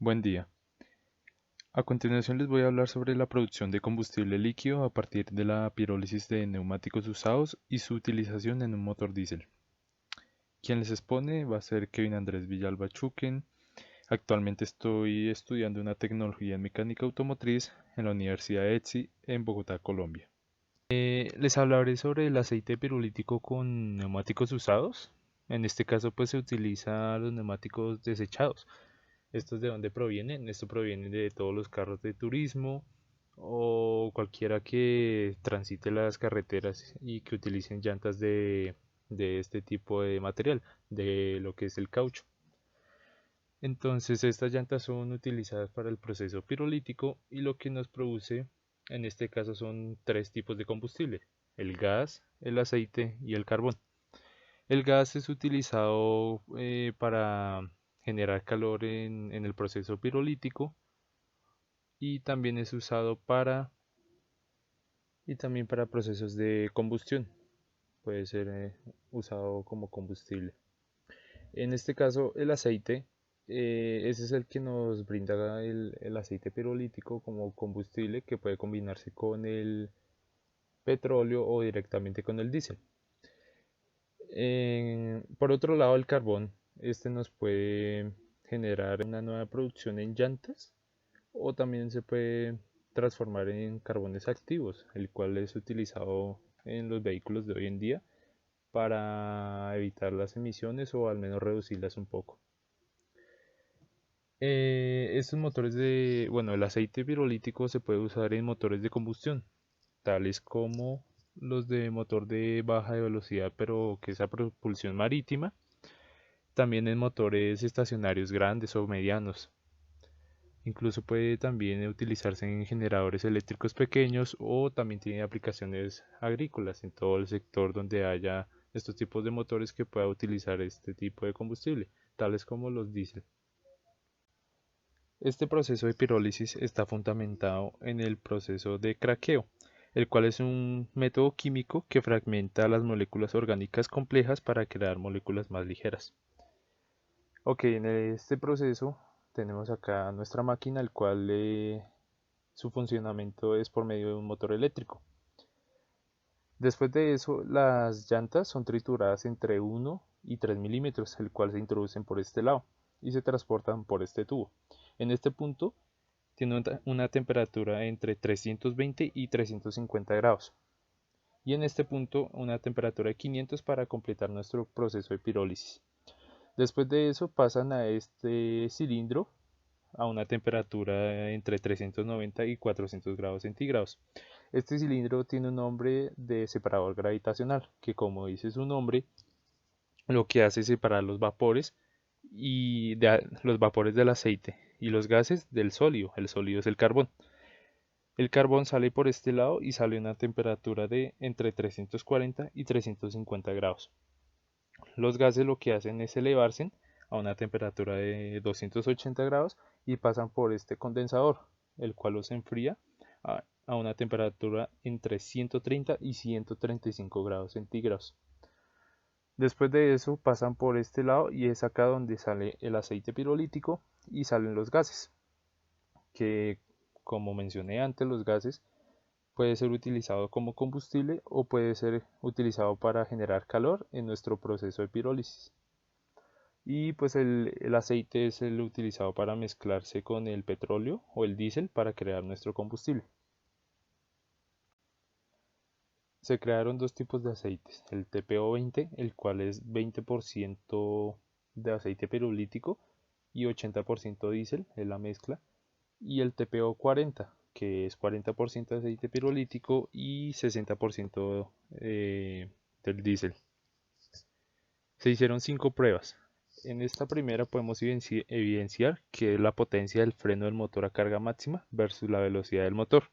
Buen día. A continuación les voy a hablar sobre la producción de combustible líquido a partir de la pirólisis de neumáticos usados y su utilización en un motor diésel. Quien les expone va a ser Kevin Andrés Villalba Chuquen. Actualmente estoy estudiando una tecnología en mecánica automotriz en la Universidad ETSI en Bogotá, Colombia. Les hablaré sobre el aceite pirulítico con neumáticos usados. En este caso pues se utiliza los neumáticos desechados. ¿Estos de dónde provienen? Esto proviene de todos los carros de turismo o cualquiera que transite las carreteras y que utilicen llantas de este tipo de material, de lo que es el caucho. Entonces estas llantas son utilizadas para el proceso pirolítico y lo que nos produce en este caso son tres tipos de combustible: el gas, el aceite y el carbón. El gas es utilizado para generar calor en el proceso pirolítico y también es usado para procesos de combustión. Puede ser usado como combustible. En este caso, el aceite, ese es el que nos brinda el aceite pirolítico como combustible que puede combinarse con el petróleo o directamente con el diésel. Por otro lado, el carbón, este nos puede generar una nueva producción en llantas o también se puede transformar en carbones activos, el cual es utilizado en los vehículos de hoy en día para evitar las emisiones o al menos reducirlas un poco. Estos motores el aceite pirolítico se puede usar en motores de combustión, tales como los de motor de baja velocidad, pero que es a propulsión marítima, también en motores estacionarios grandes o medianos. Incluso puede también utilizarse en generadores eléctricos pequeños o también tiene aplicaciones agrícolas en todo el sector donde haya estos tipos de motores que pueda utilizar este tipo de combustible, tales como los diésel. Este proceso de pirólisis está fundamentado en el proceso de craqueo, el cual es un método químico que fragmenta las moléculas orgánicas complejas para crear moléculas más ligeras. Ok, en este proceso tenemos acá nuestra máquina, el cual su funcionamiento es por medio de un motor eléctrico. Después de eso, las llantas son trituradas entre 1 y 3 milímetros, el cual se introducen por este lado y se transportan por este tubo. En este punto tiene una temperatura entre 320 y 350 grados. Y en este punto una temperatura de 500 para completar nuestro proceso de pirólisis. Después de eso pasan a este cilindro a una temperatura entre 390 y 400 grados centígrados. Este cilindro tiene un nombre de separador gravitacional, que como dice su nombre, lo que hace es separar los vapores los vapores del aceite y los gases del sólido. El sólido es el carbón. El carbón sale por este lado y sale a una temperatura de entre 340 y 350 grados. Los gases lo que hacen es elevarse a una temperatura de 280 grados y pasan por este condensador, el cual los enfría a una temperatura entre 130 y 135 grados centígrados. Después de eso pasan por este lado y es acá donde sale el aceite pirolítico y salen los gases, que como mencioné antes, los gases puede ser utilizado como combustible o puede ser utilizado para generar calor en nuestro proceso de pirólisis. Y pues el aceite es el utilizado para mezclarse con el petróleo o el diésel para crear nuestro combustible. Se crearon dos tipos de aceites: el TPO-20, el cual es 20% de aceite pirulítico y 80% diésel, es la mezcla, y el TPO-40, que es 40% de aceite pirulítico y 60% del diésel. Se hicieron 5 pruebas. En esta primera podemos evidenciar que es la potencia del freno del motor a carga máxima versus la velocidad del motor,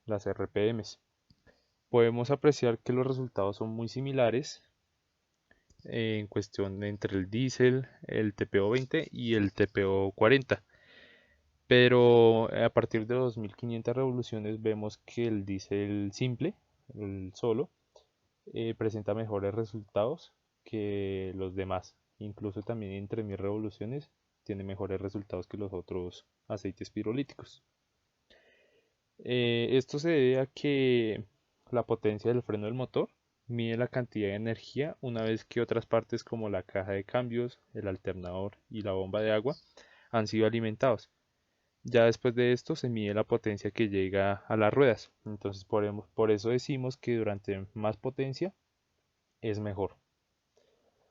las RPMs. Podemos apreciar que los resultados son muy similares en cuestión entre el diésel, el TPO-20 y el TPO-40. Pero a partir de 2500 revoluciones vemos que el diésel simple, el solo, presenta mejores resultados que los demás. Incluso también en 3000 revoluciones tiene mejores resultados que los otros aceites pirolíticos. Esto se debe a que la potencia del freno del motor mide la cantidad de energía una vez que otras partes como la caja de cambios, el alternador y la bomba de agua han sido alimentados. Ya después de esto se mide la potencia que llega a las ruedas. Entonces por eso decimos que durante más potencia es mejor.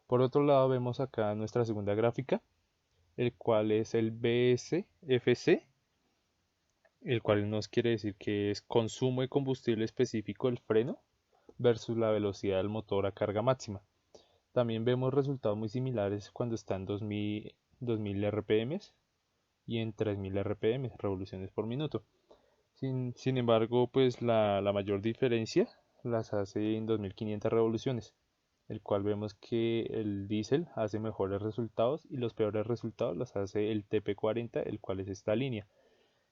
Por otro lado vemos acá nuestra segunda gráfica, el cual es el BSFC, el cual nos quiere decir que es consumo de combustible específico del freno versus la velocidad del motor a carga máxima. También vemos resultados muy similares cuando está en 2000 RPM y en 3000 RPM, revoluciones por minuto. Sin embargo, pues la mayor diferencia las hace en 2500 revoluciones, el cual vemos que el diésel hace mejores resultados y los peores resultados los hace el TP40, el cual es esta línea.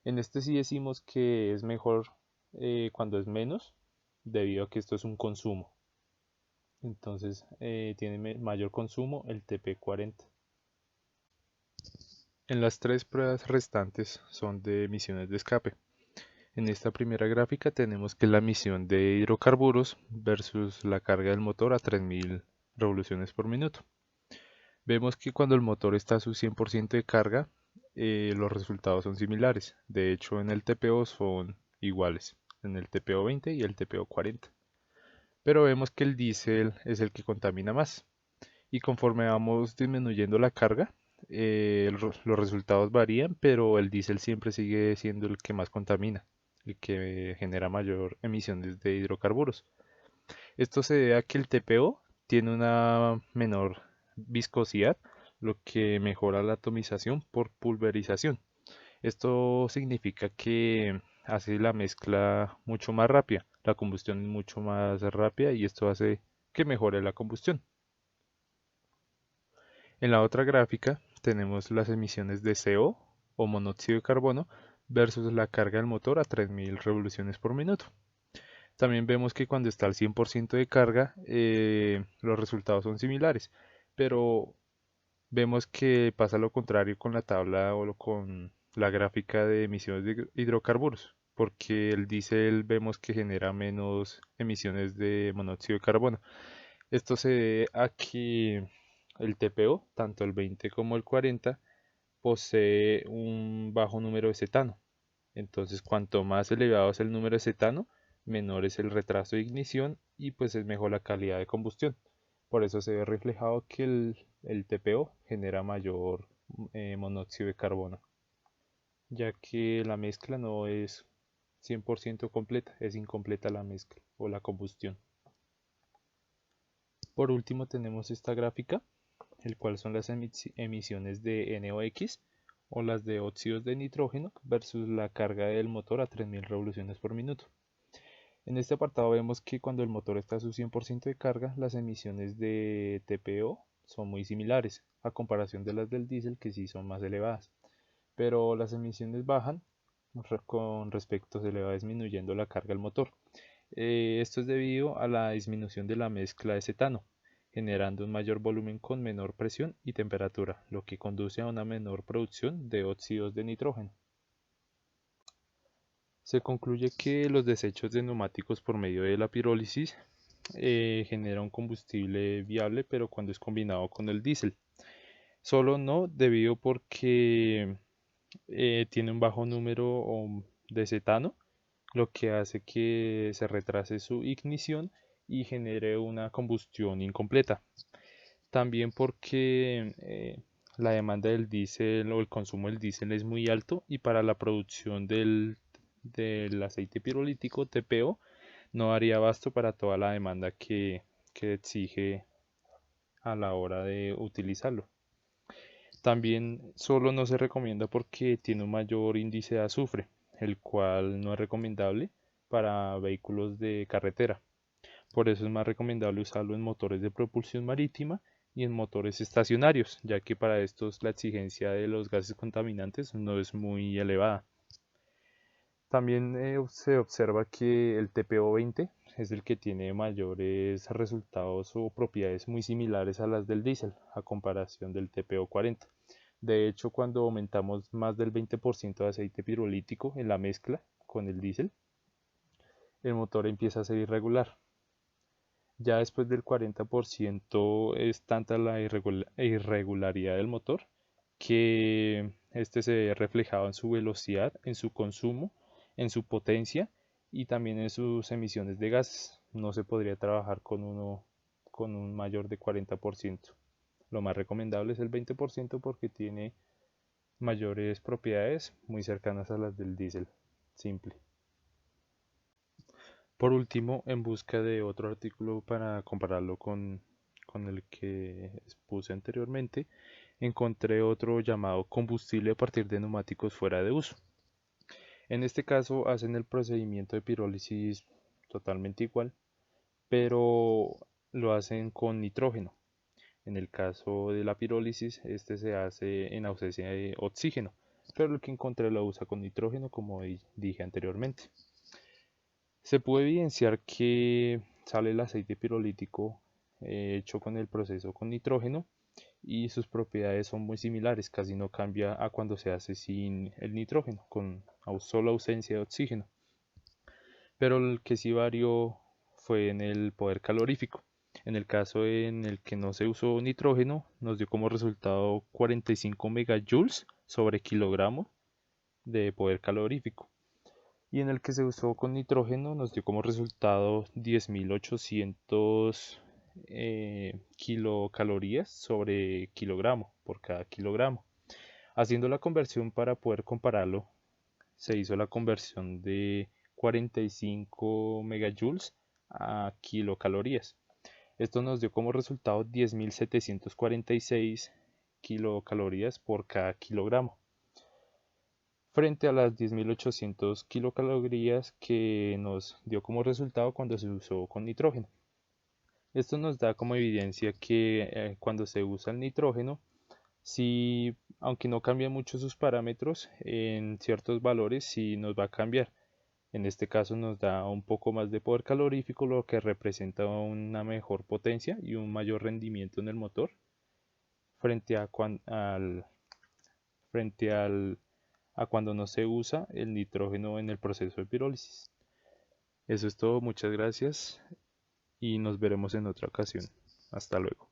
En este sí decimos que es mejor cuando es menos, debido a que esto es un consumo. Entonces tiene mayor consumo el TP40. En las tres pruebas restantes son de emisiones de escape. En esta primera gráfica tenemos que la emisión de hidrocarburos versus la carga del motor a 3000 revoluciones por minuto. Vemos que cuando el motor está a su 100% de carga, los resultados son similares. De hecho, en el TPO son iguales, en el TPO 20 y el TPO 40. Pero vemos que el diésel es el que contamina más. Y conforme vamos disminuyendo la carga, los resultados varían, pero el diésel siempre sigue siendo el que más contamina, el que genera mayor emisiones de hidrocarburos. Esto se debe a que el TPO tiene una menor viscosidad, lo que mejora la atomización por pulverización. Esto significa que hace la mezcla mucho más rápida, la combustión es mucho más rápida y esto hace que mejore la combustión. En la otra gráfica tenemos las emisiones de CO o monóxido de carbono versus la carga del motor a 3000 revoluciones por minuto. También vemos que cuando está al 100% de carga, los resultados son similares, pero vemos que pasa lo contrario con la tabla o con la gráfica de emisiones de hidrocarburos, porque el diésel vemos que genera menos emisiones de monóxido de carbono. Esto se debe a que el TPO, tanto el 20 como el 40, posee un bajo número de cetano. Entonces, cuanto más elevado es el número de cetano, menor es el retraso de ignición y pues es mejor la calidad de combustión. Por eso se ve reflejado que el TPO genera mayor monóxido de carbono, ya que la mezcla no es 100% completa, es incompleta la mezcla o la combustión. Por último tenemos esta gráfica, el cual son las emisiones de NOx o las de óxidos de nitrógeno versus la carga del motor a 3000 revoluciones por minuto. En este apartado vemos que cuando el motor está a su 100% de carga, las emisiones de TPO son muy similares a comparación de las del diésel, que sí son más elevadas, pero las emisiones bajan con respecto, se le va disminuyendo la carga al motor. Esto es debido a la disminución de la mezcla de cetano, generando un mayor volumen con menor presión y temperatura, lo que conduce a una menor producción de óxidos de nitrógeno. Se concluye que los desechos de neumáticos por medio de la pirólisis genera un combustible viable, pero cuando es combinado con el diésel. Solo no debido porque tiene un bajo número de cetano, lo que hace que se retrase su ignición y genere una combustión incompleta. También porque la demanda del diésel o el consumo del diésel es muy alto y para la producción del aceite pirolítico TPO no daría abasto para toda la demanda que exige a la hora de utilizarlo. También solo no se recomienda porque tiene un mayor índice de azufre, el cual no es recomendable para vehículos de carretera. Por eso es más recomendable usarlo en motores de propulsión marítima y en motores estacionarios, ya que para estos la exigencia de los gases contaminantes no es muy elevada. También se observa que el TPO 20 es el que tiene mayores resultados o propiedades muy similares a las del diésel, a comparación del TPO 40. De hecho, cuando aumentamos más del 20% de aceite pirolítico en la mezcla con el diésel, el motor empieza a ser irregular. Ya después del 40% es tanta la irregularidad del motor que este se ve reflejado en su velocidad, en su consumo, en su potencia y también en sus emisiones de gases. No se podría trabajar con un mayor de 40%. Lo más recomendable es el 20% porque tiene mayores propiedades muy cercanas a las del diésel simple. Por último, en busca de otro artículo para compararlo con el que expuse anteriormente, encontré otro llamado combustible a partir de neumáticos fuera de uso. En este caso hacen el procedimiento de pirólisis totalmente igual, pero lo hacen con nitrógeno. En el caso de la pirólisis, este se hace en ausencia de oxígeno, pero el que encontré lo usa con nitrógeno, como dije anteriormente. Se puede evidenciar que sale el aceite pirolítico hecho con el proceso con nitrógeno y sus propiedades son muy similares, casi no cambia a cuando se hace sin el nitrógeno, con solo ausencia de oxígeno. Pero el que sí varió fue en el poder calorífico. En el caso en el que no se usó nitrógeno, nos dio como resultado 45 megajoules sobre kilogramo de poder calorífico. Y en el que se usó con nitrógeno nos dio como resultado 10.800 kilocalorías sobre kilogramo por cada kilogramo. Haciendo la conversión para poder compararlo, se hizo la conversión de 45 megajoules a kilocalorías. Esto nos dio como resultado 10.746 kilocalorías por cada kilogramo, frente a las 10.800 kilocalorías que nos dio como resultado cuando se usó con nitrógeno. Esto nos da como evidencia que cuando se usa el nitrógeno, sí, aunque no cambia mucho sus parámetros, en ciertos valores sí nos va a cambiar. En este caso nos da un poco más de poder calorífico, lo que representa una mejor potencia y un mayor rendimiento en el motor frente a cuando no se usa el nitrógeno en el proceso de pirólisis. Eso es todo, muchas gracias y nos veremos en otra ocasión. Hasta luego.